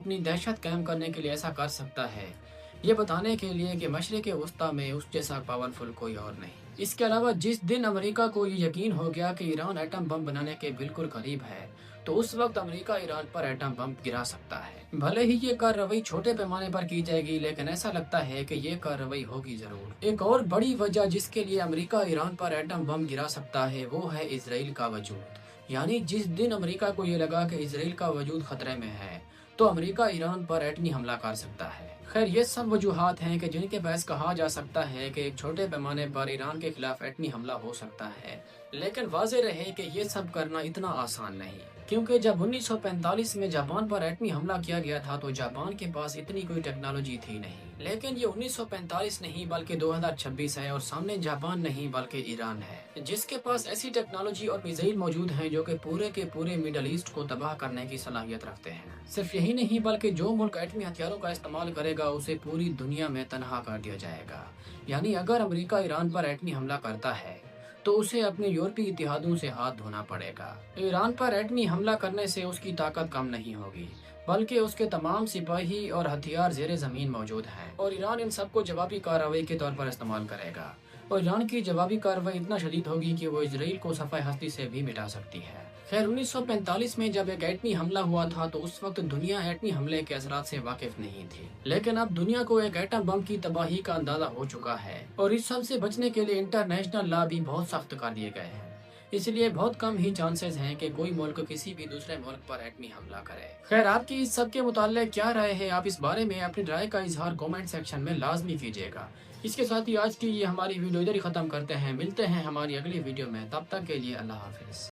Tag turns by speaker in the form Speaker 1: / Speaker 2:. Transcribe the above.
Speaker 1: अपनी दहशत कायम करने के लिए ऐसा कर सकता है, ये बताने के लिए कि मशरिक़ वस्ता में उस जैसा पावरफुल कोई और नहीं। इसके अलावा जिस दिन अमेरिका को ये यकीन हो गया कि ईरान एटम बम बनाने के बिल्कुल करीब है, तो उस वक्त अमेरिका ईरान पर एटम बम गिरा सकता है। भले ही ये कार्रवाई छोटे पैमाने पर की जाएगी, लेकिन ऐसा लगता है कि ये कार्रवाई होगी जरूर। एक और बड़ी वजह जिसके लिए अमेरिका ईरान पर एटम बम गिरा सकता है वो है इसराइल का वजूद। यानी जिस दिन अमेरिका को ये लगा कि इसराइल का वजूद खतरे में है, तो अमेरिका ईरान पर एटमी हमला कर सकता है। खैर ये सब वजूहात हैं कि जिनके बहस कहा जा सकता है कि एक छोटे पैमाने पर ईरान के खिलाफ एटमी हमला हो सकता है, लेकिन वाज़ेह रहे कि ये सब करना इतना आसान नहीं, क्योंकि जब 1945 में जापान पर एटमी हमला किया गया था तो जापान के पास इतनी कोई टेक्नोलॉजी थी नहीं। लेकिन ये 1945 नहीं बल्कि 2026 है और सामने जापान नहीं बल्कि ईरान है, जिसके पास ऐसी टेक्नोलॉजी और मिसाइल मौजूद हैं जो कि पूरे के पूरे मिडल ईस्ट को तबाह करने की सलाहियत रखते हैं। सिर्फ यही नहीं बल्कि जो मुल्क एटमी हथियारों का इस्तेमाल करेगा उसे पूरी दुनिया में तनहा कर दिया जाएगा। यानी अगर अमेरिका ईरान पर एटमी हमला करता है तो उसे अपने यूरोपीय इत्तेहादों से हाथ धोना पड़ेगा। ईरान पर एटमी हमला करने से उसकी ताकत कम नहीं होगी, बल्कि उसके तमाम सिपाही और हथियार ज़ेरे ज़मीन मौजूद हैं और ईरान इन सबको जवाबी कार्रवाई के तौर पर इस्तेमाल करेगा। और ईरान की जवाबी कार्रवाई इतना शदीद होगी कि वो इजराइल को सफ़े हस्ती से भी मिटा सकती है। खैर 1945 में जब एक एटमी हमला हुआ था तो उस वक्त दुनिया एटमी हमले के असरात से वाकिफ नहीं थी, लेकिन अब दुनिया को एक एटम बम की तबाही का अंदाजा हो चुका है और इस सब से बचने के लिए इंटरनेशनल लॉ भी बहुत सख्त कर दिए गए हैं। इसलिए बहुत कम ही चांसेस हैं कि कोई मुल्क किसी भी दूसरे मुल्क पर एटमी हमला करे। खैर आपकी इस सब के मुताल्लिक क्या राय है, आप इस बारे में अपनी राय का इजहार कमेंट सेक्शन में लाजमी कीजिएगा। इसके साथ ही आज की ये हमारी वीडियो इधर ही खत्म करते हैं। मिलते हैं हमारी अगली वीडियो में, तब तक के लिए अल्लाह हाफिज।